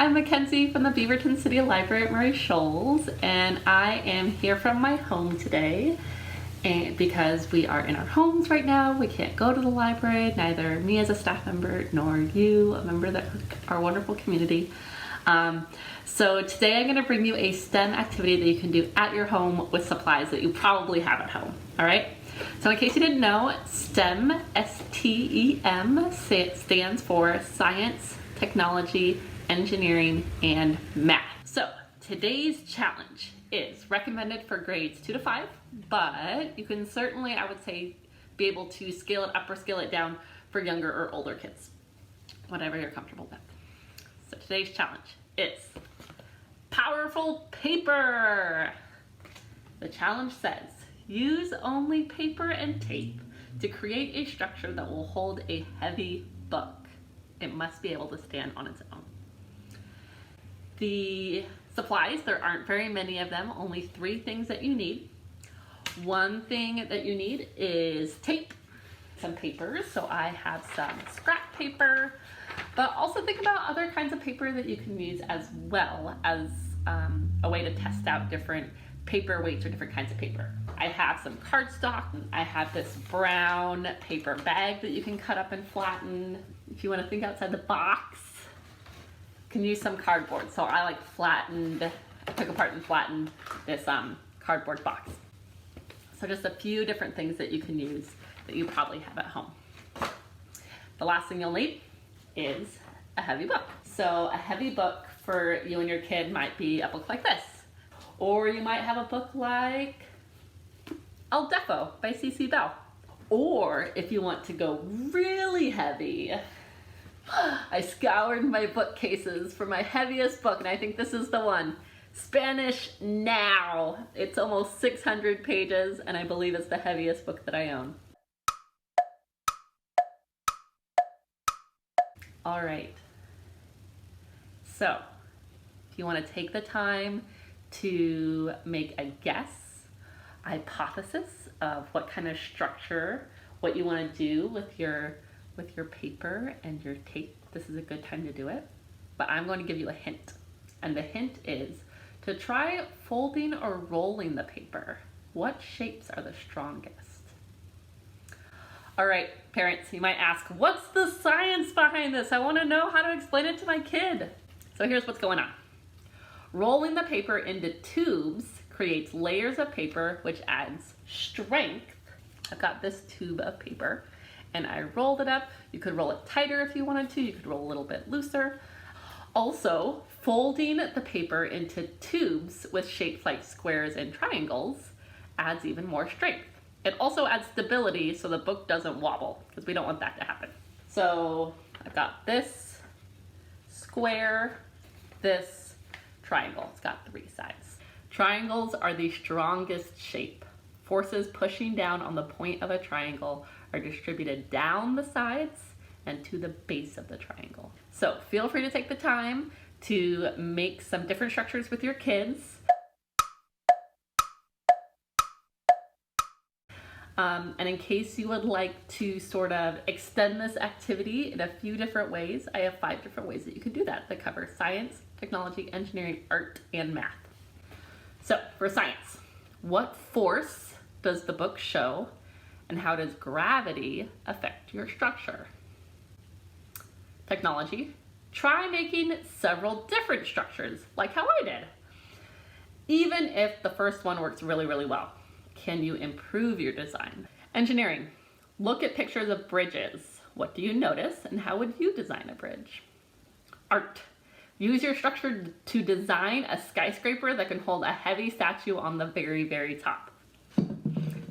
I'm MacKenzie from the Beaverton City Library at Murray Shoals, and I am here from my home today. And because we are in our homes right now, we can't go to the library, neither me as a staff member nor you, a member of our wonderful community. So today I'm going to bring you a STEM activity that you can do at your home with supplies that you probably have at home. All right. So in case you didn't know, STEM, S-T-E-M, stands for Science, Technology, Engineering, and Math. So today's challenge is recommended for grades 2 to 5, but you can certainly, I would say, be able to scale it up or scale it down for younger or older kids, whatever you're comfortable with. So today's challenge is powerful paper. The challenge says, use only paper and tape to create a structure that will hold a heavy book. It must be able to stand on its own. The supplies, there aren't very many of them, only 3 things that you need. One thing that you need is tape, some papers. So I have some scrap paper, but also think about other kinds of paper that you can use as well as a way to test out different paper weights or different kinds of paper. I have some cardstock. I have this brown paper bag that you can cut up and flatten. If you want to think outside the box, you can use some cardboard. So I took apart and flattened this cardboard box. So just a few different things that you can use that you probably have at home. The last thing you'll need is a heavy book. So a heavy book for you and your kid might be a book like this. Or you might have a book like El Defo by C.C. Bell. Or if you want to go really heavy, I scoured my bookcases for my heaviest book, and I think this is the one. Spanish Now. It's almost 600 pages, and I believe it's the heaviest book that I own. All right. So, if you want to take the time to make a hypothesis of what kind of structure, what you want to do with your paper and your tape, this is a good time to do it. But I'm going to give you a hint. And the hint is to try folding or rolling the paper. What shapes are the strongest? All right, parents, you might ask, what's the science behind this? I want to know how to explain it to my kid. So here's what's going on. Rolling the paper into tubes creates layers of paper, which adds strength. I've got this tube of paper and I rolled it up. You could roll it tighter if you wanted to. You could roll a little bit looser. Also, folding the paper into tubes with shapes like squares and triangles adds even more strength. It also adds stability so the book doesn't wobble, because we don't want that to happen. So I've got this square, this triangle. It's got 3 sides. Triangles are the strongest shape. Forces pushing down on the point of a triangle are distributed down the sides and to the base of the triangle. So feel free to take the time to make some different structures with your kids. And in case you would like to sort of extend this activity in a few different ways, I have 5 different ways that you can do that cover science, technology, engineering, art, and math. So for science, what force does the book show, and how does gravity affect your structure? Technology, try making several different structures like how I did. Even if the first one works really, really well, can you improve your design? Engineering, look at pictures of bridges. What do you notice, and how would you design a bridge? Art, use your structure to design a skyscraper that can hold a heavy statue on the very, very top.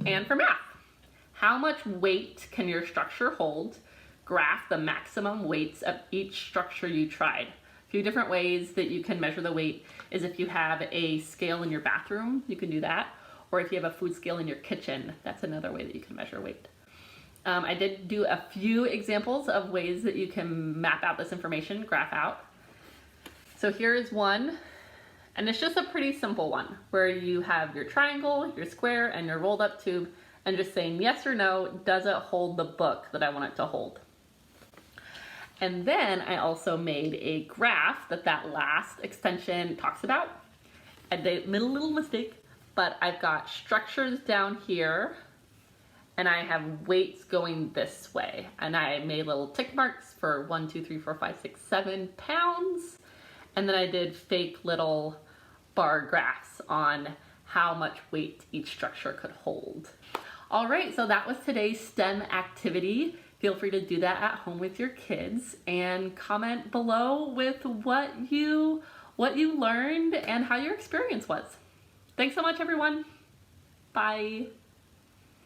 And for math, how much weight can your structure hold? Graph the maximum weights of each structure you tried. A few different ways that you can measure the weight is if you have a scale in your bathroom, you can do that. Or if you have a food scale in your kitchen, that's another way that you can measure weight. I did do a few examples of ways that you can map out this information, graph out. So here is one, and it's just a pretty simple one where you have your triangle, your square, and your rolled up tube, and just saying yes or no, does it hold the book that I want it to hold? And then I also made a graph that last extension talks about. I made a little mistake, but I've got structures down here and I have weights going this way. And I made little tick marks for 1, 2, 3, 4, 5, 6, 7 pounds. And then I did fake little bar graphs on how much weight each structure could hold. All right, so that was today's STEM activity. Feel free to do that at home with your kids and comment below with what you learned and how your experience was. Thanks so much, everyone. Bye.